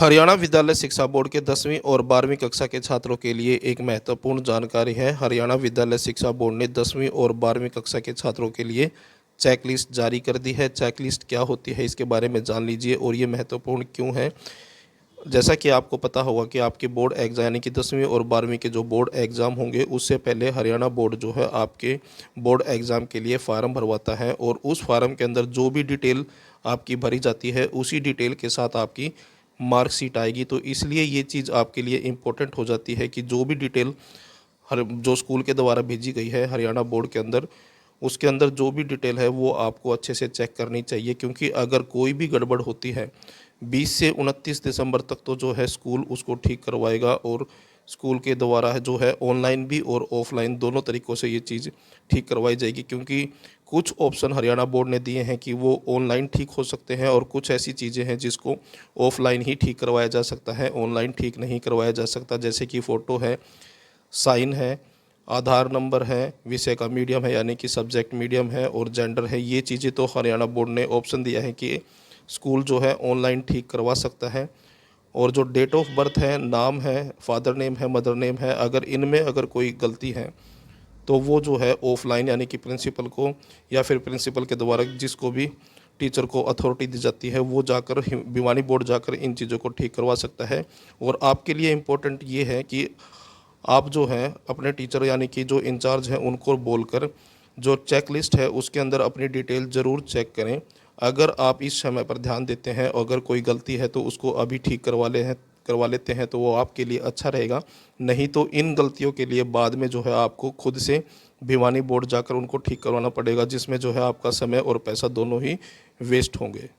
हरियाणा विद्यालय शिक्षा बोर्ड के 10वीं और 12वीं कक्षा के छात्रों के लिए एक महत्वपूर्ण जानकारी है। हरियाणा विद्यालय शिक्षा बोर्ड ने 10वीं और 12वीं कक्षा के छात्रों के लिए चेकलिस्ट जारी कर दी है। चेकलिस्ट क्या होती है, इसके बारे में जान लीजिए और ये महत्वपूर्ण क्यों है। जैसा कि आपको पता होगा कि आपके बोर्ड एग्जाम यानी कि 10वीं और 12वीं के जो बोर्ड एग्ज़ाम होंगे, उससे पहले हरियाणा बोर्ड जो है आपके बोर्ड एग्ज़ाम के लिए फ़ार्म भरवाता है और उस फार्म के अंदर जो भी डिटेल आपकी भरी जाती है, उसी डिटेल के साथ आपकी मार्कशीट आएगी। तो इसलिए ये चीज़ आपके लिए इम्पोर्टेंट हो जाती है कि जो भी डिटेल हर जो स्कूल के द्वारा भेजी गई है हरियाणा बोर्ड के अंदर, उसके अंदर जो भी डिटेल है वो आपको अच्छे से चेक करनी चाहिए। क्योंकि अगर कोई भी गड़बड़ होती है 20 से 29 दिसंबर तक तो जो है स्कूल उसको ठीक करवाएगा और स्कूल के द्वारा है जो है ऑनलाइन भी और ऑफलाइन दोनों तरीक़ों से ये चीज़ ठीक करवाई जाएगी। क्योंकि कुछ ऑप्शन हरियाणा बोर्ड ने दिए हैं कि वो ऑनलाइन ठीक हो सकते हैं और कुछ ऐसी चीज़ें हैं जिसको ऑफलाइन ही ठीक करवाया जा सकता है, ऑनलाइन ठीक नहीं करवाया जा सकता। जैसे कि फ़ोटो है, साइन है, आधार नंबर है, विषय का मीडियम है यानी कि सब्जेक्ट मीडियम है और जेंडर है। ये चीज़ें तो हरियाणा बोर्ड ने ऑप्शन दिया है कि स्कूल जो है ऑनलाइन ठीक करवा सकता है। और जो डेट ऑफ बर्थ है, नाम है, फादर नेम है, मदर नेम है, अगर इनमें अगर कोई गलती है तो वो जो है ऑफलाइन यानी कि प्रिंसिपल को या फिर प्रिंसिपल के द्वारा जिसको भी टीचर को अथॉरिटी दी जाती है वो जाकर भिवानी बोर्ड जाकर इन चीज़ों को ठीक करवा सकता है। और आपके लिए इम्पोर्टेंट ये है कि आप जो हैं अपने टीचर यानी कि जो इंचार्ज हैं उनको बोलकर जो चेक लिस्ट है उसके अंदर अपनी डिटेल ज़रूर चेक करें। अगर आप इस समय पर ध्यान देते हैं, अगर कोई गलती है तो उसको अभी ठीक करवा लेते हैं तो वो आपके लिए अच्छा रहेगा। नहीं तो इन गलतियों के लिए बाद में जो है आपको खुद से भिवानी बोर्ड जाकर उनको ठीक करवाना पड़ेगा, जिसमें जो है आपका समय और पैसा दोनों ही वेस्ट होंगे।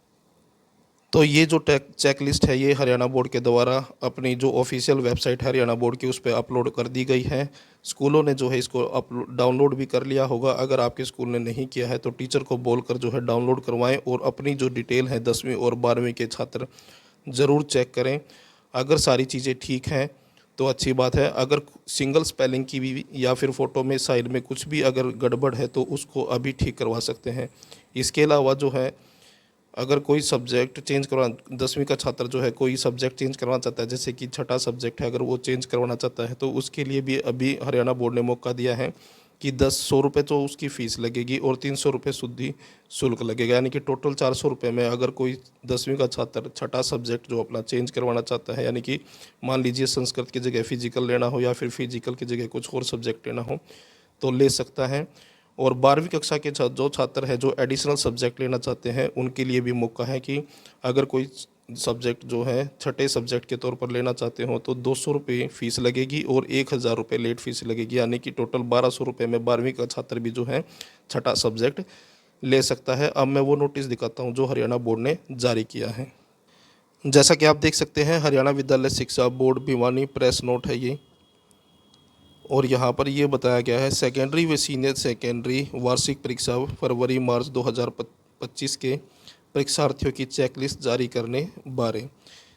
तो ये जो चेक लिस्ट है ये हरियाणा बोर्ड के द्वारा अपनी जो ऑफिशियल वेबसाइट है हरियाणा बोर्ड की उस पर अपलोड कर दी गई है। स्कूलों ने जो है इसको डाउनलोड भी कर लिया होगा। अगर आपके स्कूल ने नहीं किया है तो टीचर को बोलकर जो है डाउनलोड करवाएं और अपनी जो डिटेल है 10वीं और 12वीं के छात्र ज़रूर चेक करें। अगर सारी चीज़ें ठीक हैं तो अच्छी बात है। अगर सिंगल स्पेलिंग की भी या फिर फ़ोटो में साइड में कुछ भी अगर गड़बड़ है तो उसको अभी ठीक करवा सकते हैं। इसके अलावा जो है अगर कोई सब्जेक्ट चेंज करवा 10वीं का छात्र जो है कोई सब्जेक्ट चेंज करवाना चाहता है, जैसे कि छठा सब्जेक्ट है, अगर वो चेंज करवाना चाहता है तो उसके लिए भी अभी हरियाणा बोर्ड ने मौका दिया है कि 100 रुपये तो उसकी फ़ीस लगेगी और 300 रुपये शुद्धि शुल्क लगेगा। यानी कि टोटल 400 रुपये में अगर कोई 10वीं का छात्र छठा सब्जेक्ट जो अपना चेंज करवाना चाहता है, यानी कि मान लीजिए संस्कृत की जगह फिजिकल लेना हो या फिर फिजिकल की जगह कुछ और सब्जेक्ट लेना हो तो ले सकता है। और 12वीं कक्षा के जो छात्र हैं जो एडिशनल सब्जेक्ट लेना चाहते हैं उनके लिए भी मौका है कि अगर कोई सब्जेक्ट जो है छठे सब्जेक्ट के तौर पर लेना चाहते हो तो 200 रुपये फ़ीस लगेगी और 1000 रुपये लेट फीस लगेगी। यानी कि टोटल 1200 रुपये में 12वीं का छात्र भी जो है छठा सब्जेक्ट ले सकता है। अब मैं वो नोटिस दिखाता हूँ जो हरियाणा बोर्ड ने जारी किया है। जैसा कि आप देख सकते हैं हरियाणा विद्यालय शिक्षा बोर्ड भिवानी प्रेस नोट है ये, और यहाँ पर ये बताया गया है सेकेंडरी व सीनियर सेकेंडरी वार्षिक परीक्षा फरवरी मार्च 2025 के परीक्षार्थियों की चेकलिस्ट जारी करने बारे।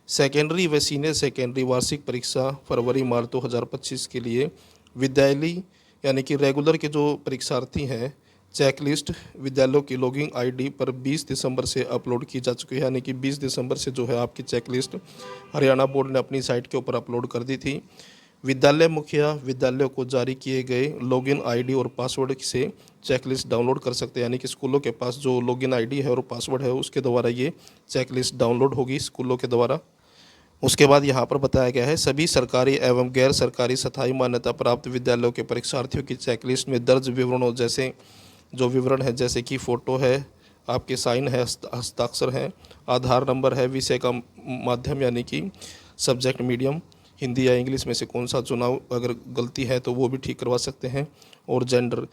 सेकेंडरी व सीनियर सेकेंडरी वार्षिक परीक्षा फरवरी मार्च 2025 के लिए विद्यालय यानी कि रेगुलर के जो परीक्षार्थी हैं चेकलिस्ट विद्यालयों की लॉगिंग आईडी पर 20 दिसंबर से अपलोड की जा चुकी है। यानी कि 20 दिसंबर से जो है आपकी चेकलिस्ट हरियाणा बोर्ड ने अपनी साइट के ऊपर अपलोड कर दी थी। विद्यालय मुखिया विद्यालयों को जारी किए गए लॉगिन आईडी और पासवर्ड से चेकलिस्ट डाउनलोड कर सकते हैं। यानी कि स्कूलों के पास जो लॉगिन आईडी है और पासवर्ड है उसके द्वारा ये चेकलिस्ट डाउनलोड होगी स्कूलों के द्वारा। उसके बाद यहाँ पर बताया गया है सभी सरकारी एवं गैर सरकारी स्थायी मान्यता प्राप्त विद्यालयों के परीक्षार्थियों की चेकलिस्ट में दर्ज विवरणों जैसे जो विवरण है जैसे कि फ़ोटो है, आपके साइन है, हस्ताक्षर है, आधार नंबर है, विषय का माध्यम यानी कि सब्जेक्ट मीडियम हिंदी या इंग्लिश में से कौन सा चुनाव अगर गलती है तो वो भी ठीक करवा सकते हैं। और जेंडर,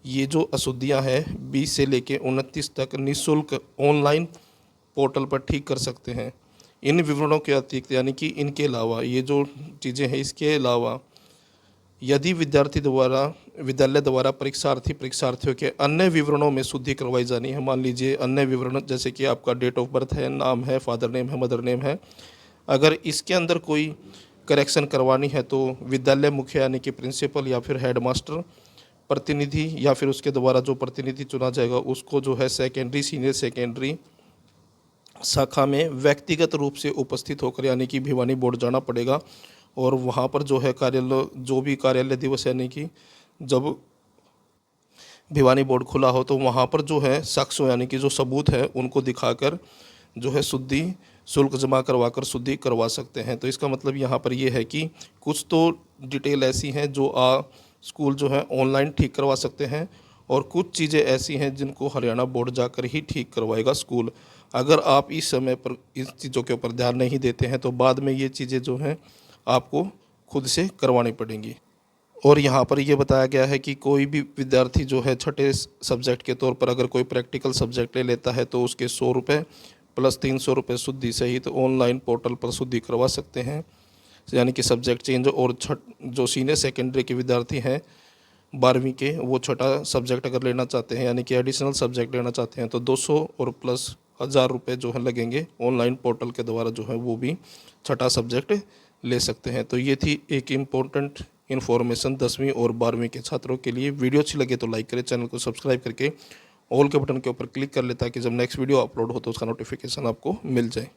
ये जो अशुद्धियाँ हैं 20 से लेकर 29 तक निःशुल्क ऑनलाइन पोर्टल पर ठीक कर सकते हैं। इन विवरणों के अतिरिक्त यानी कि इनके अलावा ये जो चीज़ें हैं इसके अलावा यदि विद्यालय द्वारा परीक्षार्थियों के अन्य विवरणों में शुद्धि करवाई जानी है, मान लीजिए अन्य विवरण जैसे कि आपका डेट ऑफ बर्थ है, नाम है, फादर नेम है, मदर नेम है, अगर इसके अंदर कोई करेक्शन करवानी है तो विद्यालय मुखिया यानी कि प्रिंसिपल या फिर हेडमास्टर प्रतिनिधि या फिर उसके द्वारा जो प्रतिनिधि चुना जाएगा उसको जो है सेकेंडरी सीनियर सेकेंडरी शाखा में व्यक्तिगत रूप से उपस्थित होकर यानी कि भिवानी बोर्ड जाना पड़ेगा। और वहाँ पर जो है कार्यालय, जो भी कार्यालय दिवस यानी कि जब भिवानी बोर्ड खुला हो तो वहाँ पर जो है शख्स यानी कि जो सबूत है उनको दिखाकर जो है शुद्धि शुल्क जमा करवा कर शुद्धि करवा सकते हैं। तो इसका मतलब यहाँ पर ये है कि कुछ तो डिटेल ऐसी हैं जो स्कूल जो है ऑनलाइन ठीक करवा सकते हैं, और कुछ चीज़ें ऐसी हैं जिनको हरियाणा बोर्ड जाकर ही ठीक करवाएगा स्कूल। अगर आप इस समय पर इन चीज़ों के ऊपर ध्यान नहीं देते हैं तो बाद में ये चीज़ें जो हैं आपको खुद से करवानी पड़ेंगी। और यहाँ पर ये बताया गया है कि कोई भी विद्यार्थी जो है छठे सब्जेक्ट के तौर पर अगर कोई प्रैक्टिकल सब्जेक्ट ले लेता है तो उसके 100 रुपये प्लस 300 रुपये शुद्धि सहित ऑनलाइन पोर्टल पर शुद्धि करवा सकते हैं। यानी कि सब्जेक्ट चेंज। और जो सीनियर सेकेंडरी के विद्यार्थी हैं 12वीं के, वो छठा सब्जेक्ट अगर लेना चाहते हैं यानी कि एडिशनल सब्जेक्ट लेना चाहते हैं तो 200 और प्लस 1000 रुपये जो है लगेंगे। ऑनलाइन पोर्टल के द्वारा जो है वो भी छठा सब्जेक्ट ले सकते हैं। तो ये थी एक इम्पोर्टेंट इन्फॉर्मेशन 10वीं और 12वीं के छात्रों के लिए। वीडियो अच्छी लगे तो लाइक करें, चैनल को सब्सक्राइब करके ऑल के बटन के ऊपर क्लिक कर ले ताकि जब नेक्स्ट वीडियो अपलोड हो तो उसका नोटिफिकेशन आपको मिल जाए।